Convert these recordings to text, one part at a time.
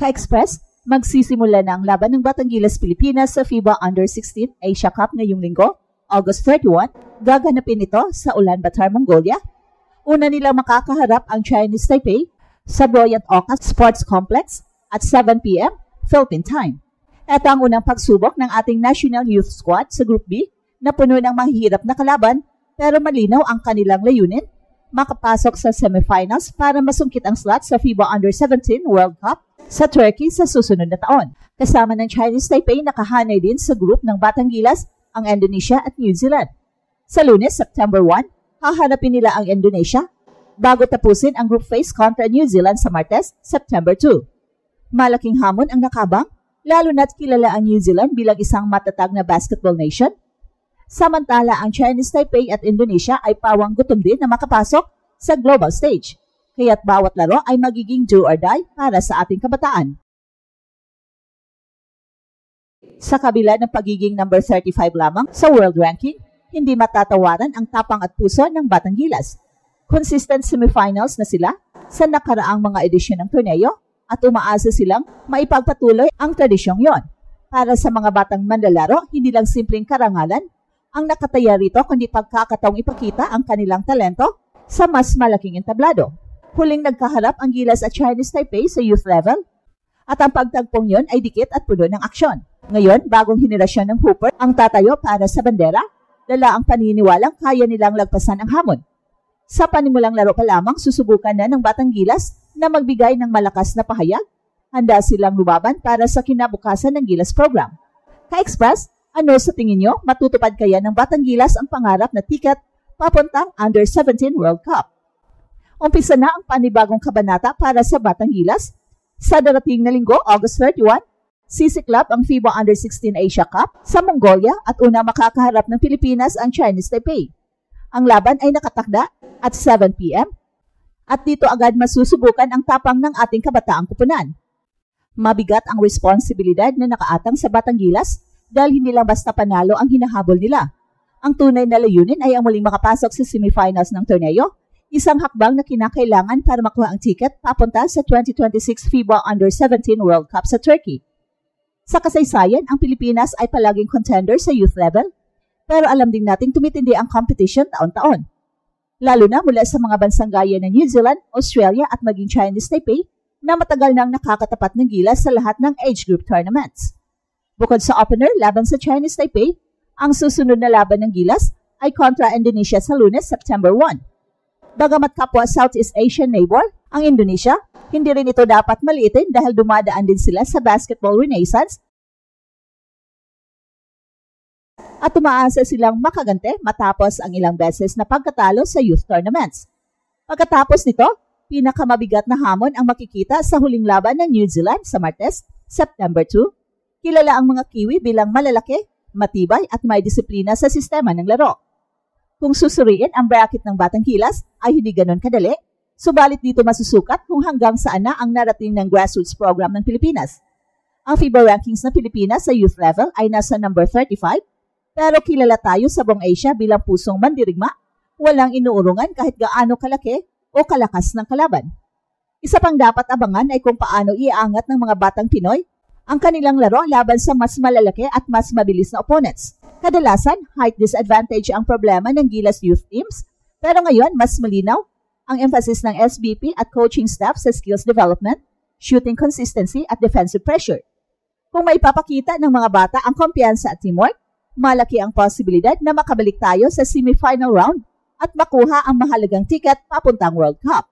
Ka-Express, magsisimula na ang laban ng Batangilas Pilipinas sa FIBA Under-16 Asia Cup ngayong linggo, August 31. Gaganapin ito sa Ulaanbaatar, Mongolia. Una nilang makakaharap ang Chinese Taipei sa Boyat Oka Sports Complex at 7 p.m. Philippine time. Ito ang unang pagsubok ng ating National Youth Squad sa Group B na puno ng mahihirap na kalaban pero malinaw ang kanilang layunin, makapasok sa semifinals para masungkit ang slot sa FIBA Under-17 World Cup sa Turkey sa susunod na taon. Kasama ng Chinese Taipei nakahanay din sa group ng Batangilas ang Indonesia at New Zealand. Sa Lunes, September 1, haharapin nila ang Indonesia bago tapusin ang group phase kontra New Zealand sa Martes, September 2. Malaking hamon ang nakabang, lalo na't kilala ang New Zealand bilang isang matatag na basketball nation. Samantala, ang Chinese Taipei at Indonesia ay pawang gutom din na makapasok sa global stage. Kaya't bawat laro ay magiging do or die para sa ating kabataan. Sa kabila ng pagiging number 35 lamang sa world ranking, hindi matatawaran ang tapang at puso ng Batangilas. Consistent semifinals na sila sa nakaraang mga edisyon ng torneo at umaasa silang maipagpatuloy ang tradisyong yon. Para sa mga batang manlalaro, hindi lang simpleng karangalan ang nakataya rito kundi pagkakataong ipakita ang kanilang talento sa mas malaking entablado. Huling nagkaharap ang Gilas at Chinese Taipei sa youth level at ang pagtagpong yon ay dikit at puno ng aksyon. Ngayon, bagong henerasyon ng hooper ang tatayo para sa bandera, dala ang paniniwalang kaya nilang lagpasan ang hamon. Sa panimulang laro pa lamang, susubukan na ng Batang Gilas na magbigay ng malakas na pahayag. Handa silang lumaban para sa kinabukasan ng Gilas program. Ka-Express, ano sa tingin nyo, matutupad kaya ng Batang Gilas ang pangarap na tiket papuntang Under-17 World Cup? Umpisa na ang panibagong kabanata para sa Batang Gilas. Sa darating na linggo, August 31, sisiklab ang FIBA Under-16 Asia Cup sa Mongolia at una makakaharap ng Pilipinas ang Chinese Taipei. Ang laban ay nakatakda at 7 p.m. at dito agad masusubukan ang tapang ng ating kabataang kupunan. Mabigat ang responsibilidad na nakaatang sa Batang Gilas dahil hindi lang basta panalo ang hinahabol nila. Ang tunay na layunin ay ang muling makapasok sa semifinals ng torneo, isang hakbang na kinakailangan para makuha ang tiket papunta sa 2026 FIBA Under-17 World Cup sa Turkey. Sa kasaysayan, ang Pilipinas ay palaging contender sa youth level, pero alam din nating tumitindi ang competition taon-taon. Lalo na mula sa mga bansang gaya ng New Zealand, Australia at maging Chinese Taipei na matagal nang nakakatapat ng Gilas sa lahat ng age group tournaments. Bukod sa opener laban sa Chinese Taipei, ang susunod na laban ng Gilas ay kontra Indonesia sa Lunes, September 1. Bagamat kapwa Southeast Asian neighbor, ang Indonesia, hindi rin ito dapat maliitin dahil dumadaan din sila sa basketball renaissance at umaasa silang makagante matapos ang ilang beses na pagkatalo sa youth tournaments. Pagkatapos nito, pinakamabigat na hamon ang makikita sa huling laban ng New Zealand sa Martes, September 2. Kilala ang mga Kiwi bilang malalaki, matibay at may disiplina sa sistema ng laro. Kung susuriin ang bracket ng Batang Gilas ay hindi ganon kadali, subalit dito masusukat kung hanggang saan na ang narating ng grassroots program ng Pilipinas. Ang FIBA rankings ng Pilipinas sa youth level ay nasa number 35, pero kilala tayo sa buong Asia bilang pusong mandirigma, walang inuurungan kahit gaano kalaki o kalakas ng kalaban. Isa pang dapat abangan ay kung paano iaangat ng mga batang Pinoy ang kanilang laro laban sa mas malalaki at mas mabilis na opponents. Kadalasan, height disadvantage ang problema ng Gilas youth teams, pero ngayon mas malinaw ang emphasis ng SBP at coaching staff sa skills development, shooting consistency at defensive pressure. Kung maipapakita ng mga bata ang kumpiyansa at teamwork, malaki ang posibilidad na makabalik tayo sa semifinal round at makuha ang mahalagang tiket papuntang World Cup.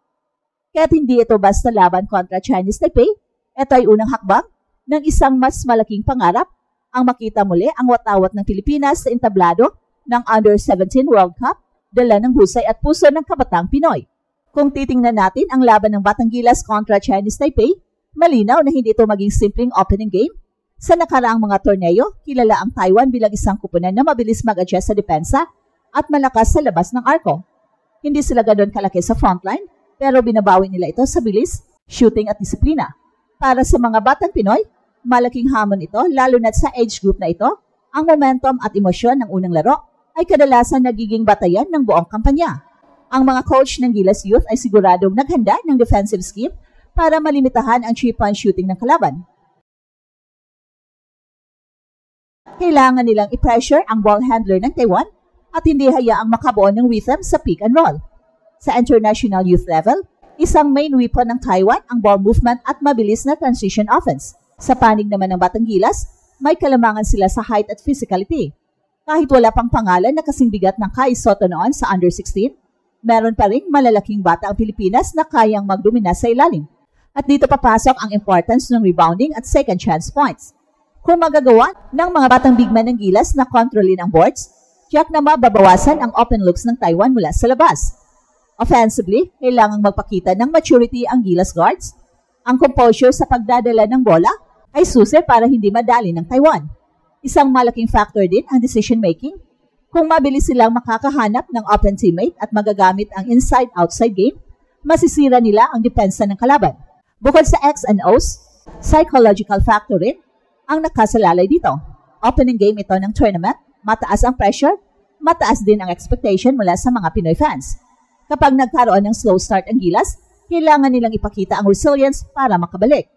Kaya't hindi ito basta laban kontra Chinese Taipei, ito ay unang hakbang ng isang mas malaking pangarap ang makita muli ang watawat ng Pilipinas sa entablado ng Under-17 World Cup, dala ng husay at puso ng kabataang Pinoy. Kung titingnan natin ang laban ng Batang Gilas kontra Chinese Taipei, malinaw na hindi ito maging simpleng opening game. Sa nakaraang mga torneo, kilala ang Taiwan bilang isang kupunan na mabilis mag-adjust sa depensa at malakas sa labas ng arko. Hindi sila ganoon kalaki sa frontline, pero binabawi nila ito sa bilis, shooting at disiplina. Para sa mga batang Pinoy, malaking hamon ito, lalo na sa age group na ito, ang momentum at emosyon ng unang laro ay kadalasan nagiging batayan ng buong kampanya. Ang mga coach ng Gilas Youth ay siguradong naghanda ng defensive scheme para malimitahan ang 3-point shooting ng kalaban. Kailangan nilang i-pressure ang ball handler ng Taiwan at hindi hayaang makabuo ng rhythm sa pick and roll. Sa international youth level, isang main weapon ng Taiwan ang ball movement at mabilis na transition offense. Sa panig naman ng Batang Gilas, may kalamangan sila sa height at physicality. Kahit wala pang pangalan na kasing bigat ng Kai Sotto noon sa under-16, meron pa ring malalaking bata ang Pilipinas na kayang magdomina sa ilalim. At dito papasok ang importance ng rebounding at second chance points. Kung magagawa ng mga batang bigman ng Gilas na kontrolin ang boards, tiyak na mababawasan ang open looks ng Taiwan mula sa labas. Offensively, kailangang magpakita ng maturity ang Gilas guards. Ang composure sa pagdadala ng bola ay susi para hindi madali ng Taiwan. Isang malaking factor din ang decision-making. Kung mabilis silang makakahanap ng open teammate at magagamit ang inside-outside game, masisira nila ang depensa ng kalaban. Bukod sa X and O's, psychological factor rin ang nakasalalay dito. Opening game ito ng tournament, mataas ang pressure, mataas din ang expectation mula sa mga Pinoy fans. Kapag nagkaroon ng slow start ang Gilas, kailangan nilang ipakita ang resilience para makabalik.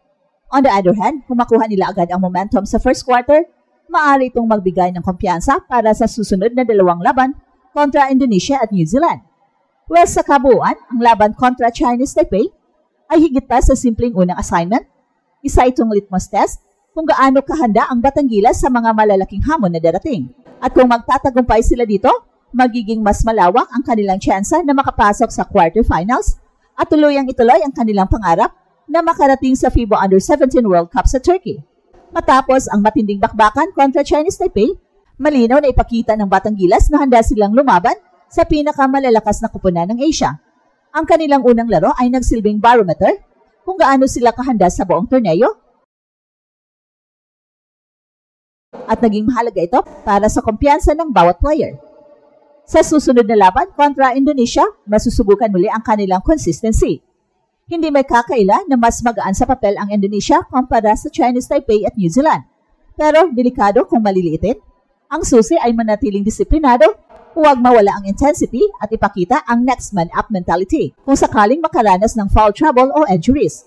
On the other hand, kung makuha nila agad ang momentum sa first quarter, maaari itong magbigay ng kumpiyansa para sa susunod na 2 laban kontra Indonesia at New Zealand. Well, sa kabuuan, ang laban kontra Chinese Taipei ay higit pa sa simpleng unang assignment. Isa itong litmus test kung gaano kahanda ang Batang Gilas sa mga malalaking hamon na darating. At kung magtatagumpay sila dito, magiging mas malawak ang kanilang tsansa na makapasok sa quarterfinals at tuluyang ituloy ang kanilang pangarap na makarating sa FIBA Under-17 World Cup sa Turkey. Matapos ang matinding bakbakan kontra Chinese Taipei, malinaw na ipakita ng Batang Gilas na handa silang lumaban sa pinakamalalakas na kupunan ng Asia. Ang kanilang unang laro ay nagsilbing barometer kung gaano sila kahanda sa buong torneo at naging mahalaga ito para sa kumpiyansa ng bawat player. Sa susunod na laban kontra Indonesia, masusubukan muli ang kanilang consistency. Hindi may kakaila na mas magaan sa papel ang Indonesia kumpara sa Chinese Taipei at New Zealand. Pero delikado kung maliliitin. Ang susi ay manatiling disiplinado, huwag mawala ang intensity at ipakita ang next man up mentality kung sakaling makaranas ng foul trouble o injuries.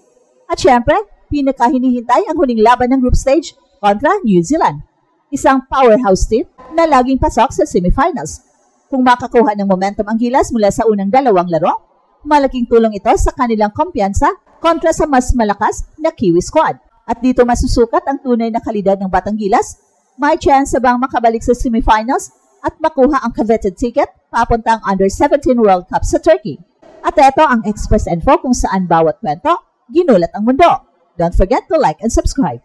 At syempre, pinakahinihintay ang huling laban ng group stage kontra New Zealand. Isang powerhouse team na laging pasok sa semifinals. Kung makakuha ng momentum ang Gilas mula sa unang 2 laro, malaking tulong ito sa kanilang kumpiyansa kontra sa mas malakas na Kiwi squad. At dito masusukat ang tunay na kalidad ng Batang Gilas. May chance bang makabalik sa semifinals at makuha ang coveted ticket papuntang Under-17 World Cup sa Turkey. At ito ang Express Info kung saan bawat kwento, ginulat ang mundo. Don't forget to like and subscribe.